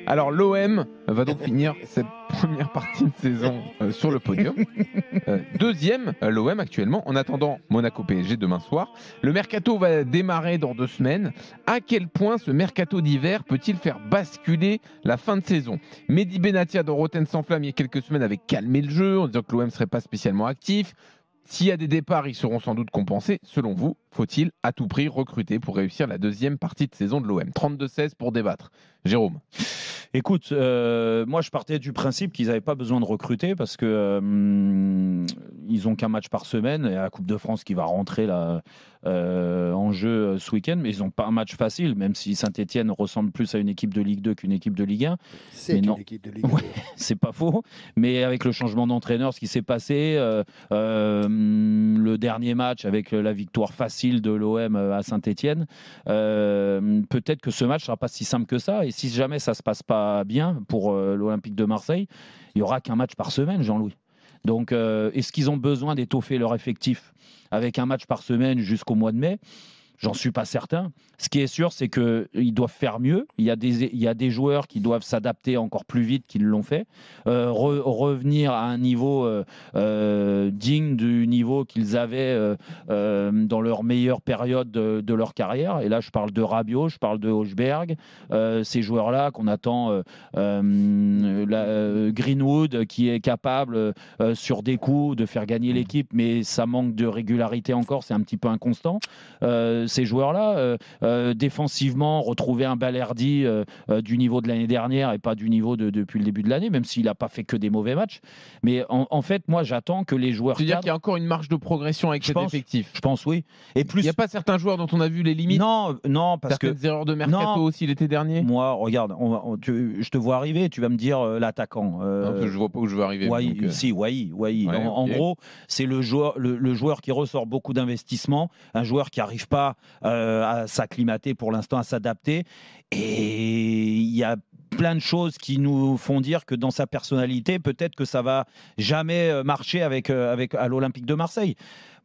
Alors l'OM va donc finir cette première partie de saison sur le podium. Deuxième, l'OM actuellement, en attendant Monaco PSG demain soir. Le mercato va démarrer dans 2 semaines. À quel point ce mercato d'hiver peut-il faire basculer la fin de saison? Mehdi Benatia dans Rotten sans flamme il y a quelques semaines avait calmé le jeu en disant que l'OM ne serait pas spécialement actif. S'il y a des départs, ils seront sans doute compensés. Selon vous, faut-il à tout prix recruter pour réussir la deuxième partie de saison de l'OM? 32-16 pour débattre. Jérôme. Écoute, moi je partais du principe qu'ils n'avaient pas besoin de recruter parce que ils ont qu'un match par semaine et la Coupe de France qui va rentrer là, en jeu ce week-end, mais ils n'ont pas un match facile, même si Saint-Etienne ressemble plus à une équipe de Ligue 2 qu'une équipe de Ligue 1. C'est une équipe de Ligue 2. Ouais, c'est pas faux, mais avec le changement d'entraîneur, ce qui s'est passé, le dernier match avec la victoire facile de l'OM à Saint-Etienne, peut-être que ce match sera pas si simple que ça, et si jamais ça se passe pas bien pour l'Olympique de Marseille, il y aura qu'un match par semaine, Jean-Louis. Donc, est-ce qu'ils ont besoin d'étoffer leur effectif avec un match par semaine jusqu'au mois de mai? J'en suis pas certain. Ce qui est sûr, c'est qu'ils doivent faire mieux. Il y a des joueurs qui doivent s'adapter encore plus vite qu'ils l'ont fait. Revenir à un niveau digne du niveau qu'ils avaient dans leur meilleure période de leur carrière. Et là, je parle de Rabiot, je parle de Højbjerg. Ces joueurs-là qu'on attend, Greenwood qui est capable sur des coups de faire gagner l'équipe, mais ça manque de régularité encore, c'est un petit peu inconstant. Ces joueurs-là, défensivement, retrouver un Balerdi du niveau de l'année dernière et pas du niveau depuis le début de l'année, même s'il n'a pas fait que des mauvais matchs. Mais en fait, moi, j'attends que les joueurs... C'est-à-dire qu'il y a encore une marge de progression avec cet effectif? Je pense, oui. Et plus... Il n'y a pas certains joueurs dont on a vu les limites? Non, parce que... Certaines erreurs de mercato aussi l'été dernier? Moi, regarde, je te vois arriver, tu vas me dire l'attaquant. Je vois pas où je veux arriver. Si, Wai. Ouais, en gros, c'est le joueur qui ressort beaucoup d'investissement, un joueur qui n'arrive pas à s'acclimater pour l'instant, à s'adapter. Et il y a plein de choses qui nous font dire que dans sa personnalité, peut-être que ça va jamais marcher à l'Olympique de Marseille.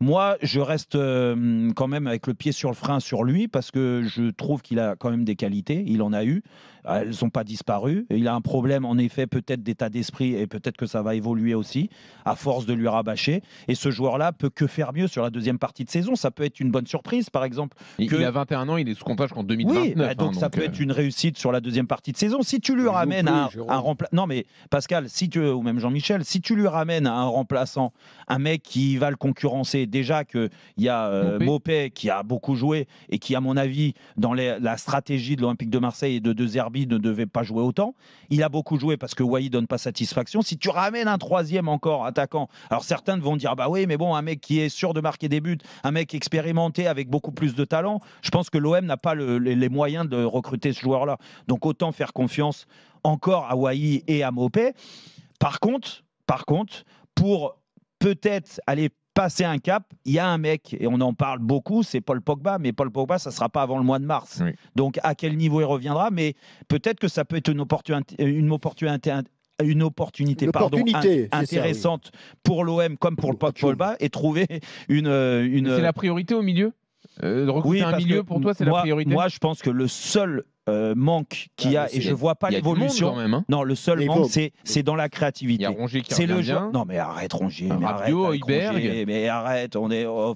Moi, je reste quand même avec le pied sur le frein sur lui parce que je trouve qu'il a quand même des qualités. Il en a eu. Elles n'ont pas disparu. Il a un problème, en effet, peut-être d'état d'esprit et peut-être que ça va évoluer aussi à force de lui rabâcher. Et ce joueur-là peut que faire mieux sur la deuxième partie de saison. Ça peut être une bonne surprise, par exemple. Il a 21 ans, il est sous contrat jusqu'en 2029. Oui, donc ça peut être une réussite sur la deuxième partie de saison. Si tu lui ramènes un remplaçant... Non, mais Pascal, ou même Jean-Michel, si tu lui ramènes un remplaçant, un mec qui va le concurrencer, déjà qu'il y a Mopé qui a beaucoup joué et qui, à mon avis, dans la stratégie de l'Olympique de Marseille et de De Zerbi, ne devait pas jouer autant. Il a beaucoup joué parce que Wai donne pas satisfaction. Si tu ramènes un troisième encore attaquant, alors certains vont dire bah oui, mais bon, un mec qui est sûr de marquer des buts, un mec expérimenté avec beaucoup plus de talent, je pense que l'OM n'a pas les moyens de recruter ce joueur-là. Donc autant faire confiance encore à Wai et à Mopé. Par contre, pour peut-être aller passer un cap, il y a un mec, et on en parle beaucoup, c'est Paul Pogba, mais Paul Pogba, ça ne sera pas avant le mois de mars. Oui. Donc, à quel niveau il reviendra? Mais peut-être que ça peut être une opportunité intéressante pour l'OM comme pour le Pogba et trouver une... C'est la priorité au milieu? Recruter un milieu, pour toi, c'est la priorité? Moi, je pense que le seul manque qu'il y a, et je ne vois pas l'évolution. Non, le seul manque, c'est dans la créativité. Il y a Rongier qui revient bien. Non, mais arrête Rongier. Rabiot, Højbjerg. Mais arrête,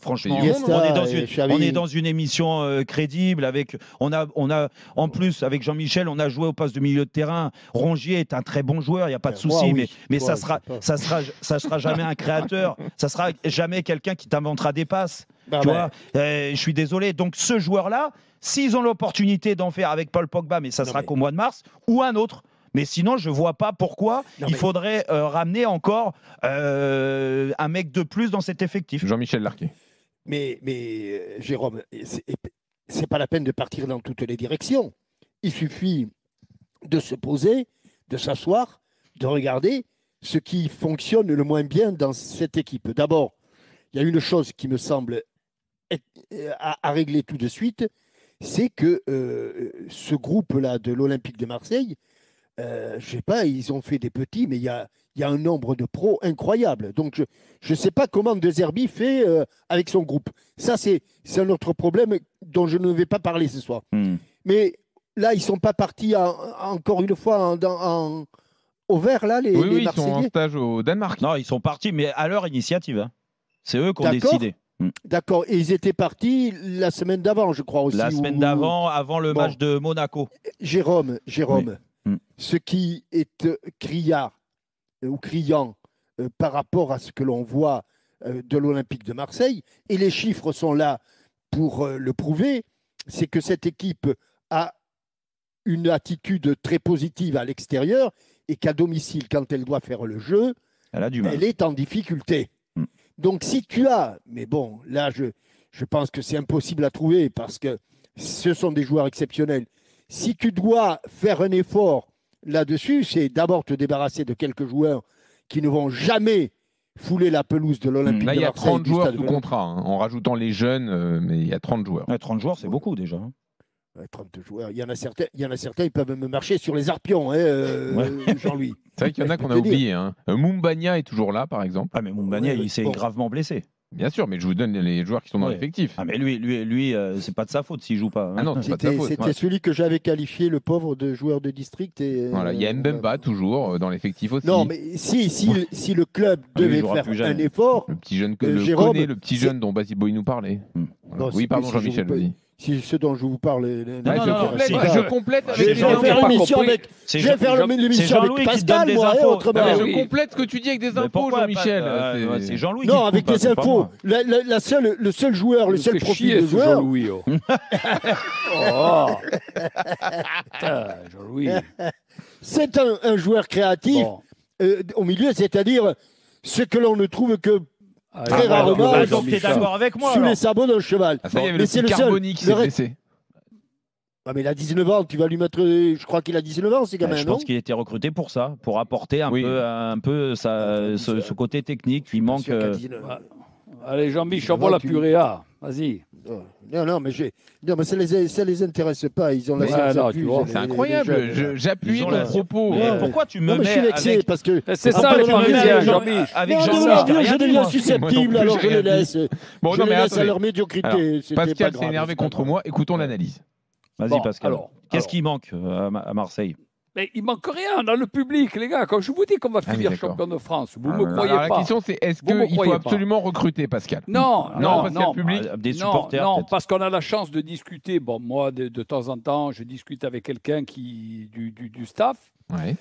franchement, on est dans une émission crédible. On a, en plus, avec Jean-Michel, on a joué au poste de milieu de terrain. Rongier est un très bon joueur, il n'y a pas de souci. Mais ça sera jamais un créateur. Ça sera jamais quelqu'un qui t'inventera des passes. Tu vois, je suis désolé. Donc, ce joueur-là, s'ils ont l'opportunité d'en faire avec Paul Pogba, mais ça sera qu'au mois de mars, ou un autre. Mais sinon, je ne vois pas pourquoi il faudrait ramener encore un mec de plus dans cet effectif. Jean-Michel Larquet. Mais Jérôme, c'est pas la peine de partir dans toutes les directions. Il suffit de se poser, de s'asseoir, de regarder ce qui fonctionne le moins bien dans cette équipe. D'abord, il y a une chose qui me semble à régler tout de suite, c'est que ce groupe-là de l'Olympique de Marseille, je ne sais pas, ils ont fait des petits, mais il y a un nombre de pros incroyable. Donc, je ne sais pas comment De Zerbi fait avec son groupe. Ça, c'est un autre problème dont je ne vais pas parler ce soir. Mais là, ils ne sont pas partis encore une fois au vert, là, les Oui, ils Marseillais. sont en stage au Danemark. Non, ils sont partis, mais à leur initiative. Hein. C'est eux qui ont D'accord. décidé. D'accord. Et ils étaient partis la semaine d'avant, je crois aussi. La semaine d'avant, avant le Bon. match de Monaco. Jérôme, Oui. ce qui est criant par rapport à ce que l'on voit de l'Olympique de Marseille, et les chiffres sont là pour le prouver, c'est que cette équipe a une attitude très positive à l'extérieur et qu'à domicile, quand elle doit faire le jeu, Elle a du mal. elle est en difficulté. Donc si tu as, mais bon, là je pense que c'est impossible à trouver parce que ce sont des joueurs exceptionnels. Si tu dois faire un effort là-dessus, c'est d'abord te débarrasser de quelques joueurs qui ne vont jamais fouler la pelouse de l'Olympique Là, de il y a Marseille. 30 du joueurs Stade sous Vélodrome. contrat, hein, en rajoutant les jeunes, mais il y a 30 joueurs. Ouais, 30 joueurs, c'est beaucoup déjà. Hein. Ouais, 30 joueurs. Il y en a certains, ils peuvent me marcher sur les arpions, hein, Jean-Louis. C'est vrai qu'il y en a Je peux qu'on a te dire. oublié. Hein. Mumbagna est toujours là, par exemple. Ah, mais Moumbagna, Ouais, il s'est bon. gravement blessé. Bien sûr, mais je vous donne les joueurs qui sont dans Ouais. l'effectif. Ah, mais lui c'est pas de sa faute s'il joue pas. Hein. Ah non, c'est pas de sa faute. C'était Ouais. celui que j'avais qualifié le pauvre de joueur de district. Et, Voilà, il y a Mbemba toujours dans l'effectif aussi. Non, mais si le club Ah, lui, il devait jouera faire plus jamais. un effort, Le petit jeune, Jérôme, connaît le petit jeune dont Basile Boy nous parlait. Voilà. Non, Oui, c'est pardon, que si Jean-Michel, je vous- vas-y. si ce dont je vous parle. non, non, Je complète Je avec vais des faire infos. l'émission avec. C'est Je vais faire Jean- l'émission c'est avec Jean-Louis qui te donne Pascal, des moi, et infos. autrement. Non, mais Ah, je oui. complète ce que tu dis avec des Mais infos, pourquoi Jean-Michel. pas- C'est- C'est Jean-Louis Non, qui avec coupe, des c'est pas infos. moi. Le seul joueur, le seul profil de joueur. Jean-Louis. Oh. Oh. Putain, Jean-Louis. C'est un joueur créatif Bon. au milieu, c'est-à-dire ce que l'on ne trouve que Ah, Très voilà, rarement, voilà, Donc, t'es Jean-Michel. d'accord avec moi sous alors les sabots d'un cheval. Ah, ça y est, il y avait Mais le c'est petit le seul. Carboni qui Le s'est reste- blessé. Ah, mais il a 19 ans, tu vas lui mettre. Je crois qu'il a 19 ans, ces gamins, Je non pense qu'il a été recruté pour ça, pour apporter un Oui. peu ce côté technique qui manque. Sûr qu'à 19 ans. Allez, Jean-Michel, envoie la purée. Vas-y. Non, mais ça les intéresse pas. Ils ont la Mais science non, infuse, tu vois, les- C'est les incroyable. jeunes. J'appuie Ils ont ton la- propos. Ouais. Pourquoi tu me Non, mais je suis mets vexé avec parce que. C'est Ah, ça, bah, les je me mets Parisiens, avec- Jean-Michel. avec Non, Jean-Michel, non, j'ai non, rien je dit, deviens moi. Moi non susceptible, plus, alors j'ai je les rien laisse. Bon, Je non, les mais laisse à attendez. leur médiocrité. Alors, C'était pas Pascal grave, s'est énervé c'est pas contre grave. moi. Écoutons l'analyse. Vas-y, Bon, Pascal. alors, Qu'est-ce qui manque à Marseille? Mais il manque rien dans le public, les gars. Quand je vous dis qu'on va Ah oui, finir d'accord. champion de France, vous ne Alors, me croyez la pas. question, c'est est-ce Vous me qu'il faut croyez pas. absolument recruter, Pascal? Non, Non, non, parce qu'il y a non. le public. Des Non, supporters, non, peut-être. parce qu'on a la chance de discuter. Bon, moi, de temps en temps, je discute avec quelqu'un du staff. Ouais.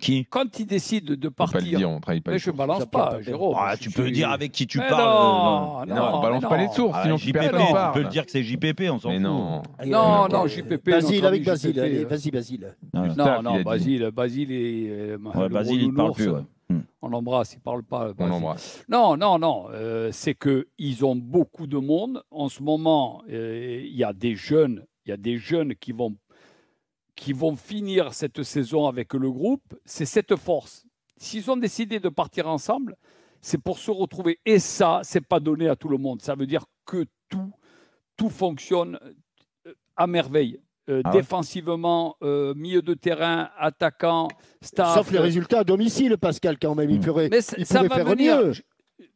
Qui? Quand il décide de On peut pas le partir, dire, on travaille pas. mais les je sources. balance Ça prend pas, pas Jérôme. Ah, Je tu suis- peux dire avec qui tu Mais parles. non, Mais non, balance pas les sources, sinon tu JPP, perds non. ton on part. peut le dire que c'est JPP, on s'en Mais fout. non. Non, non, JPP. Basile, notre avec ami Basile. JPP, Allez, vas-y, Basile. Voilà. Staff, Non, il non, a dit. Basile est. Ouais, Basile, il ne parle plus. Ouais. On l'embrasse, il ne parle pas. On Basile. l'embrasse. Non, non, non. C'est qu'ils ont beaucoup de monde. En ce moment, il y a des jeunes qui vont finir cette saison avec le groupe. C'est cette force. S'ils ont décidé de partir ensemble, c'est pour se retrouver. Et ça, c'est pas donné à tout le monde. Ça veut dire que tout fonctionne à merveille. ouais. Défensivement, milieu de terrain, attaquant, staff. Sauf les résultats à domicile, Pascal, quand même. Il ferait. Mais il ça pouvait va faire venir. mieux.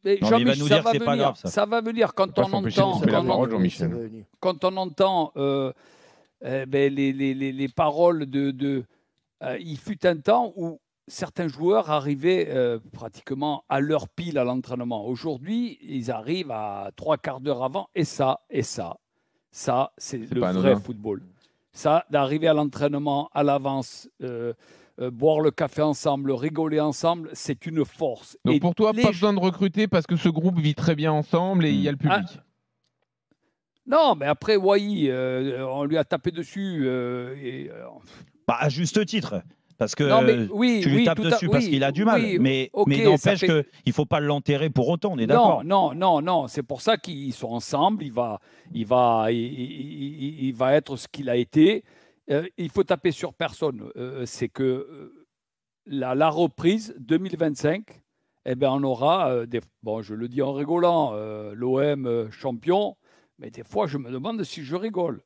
Mais Non, mais il va Jean-Michel, nous ça dire va que c'est pas venir. grave, ça. Ça va venir quand Pas on s'empêcher de entend. couper la quand on- parole, Jean-Michel. Ça va venir. quand on entend les paroles de il fut un temps où certains joueurs arrivaient pratiquement à l'heure pile à l'entraînement. Aujourd'hui, ils arrivent à 3/4 d'heure avant, et ça, c'est le pas vrai anodin. football. Ça, d'arriver à l'entraînement à l'avance, boire le café ensemble, rigoler ensemble, c'est une force. Donc Et pour toi, les pas besoin de recruter parce que ce groupe vit très bien ensemble et il y a le public. Non, mais après, Wai, on lui a tapé dessus. Bah, à juste titre. Parce que Non, mais oui, tu lui oui, tapes tout à- dessus parce oui, qu'il a du mal. oui, mais ok, mais ça n'empêche fait- qu'il ne faut pas l'enterrer pour autant, on est d'accord. Non. C'est pour ça qu'ils sont ensemble. Il va être ce qu'il a été. Il faut taper sur personne. C'est que la reprise 2025, eh ben, on aura bon, je le dis en rigolant, l'OM champion. Mais des fois, je me demande si je rigole.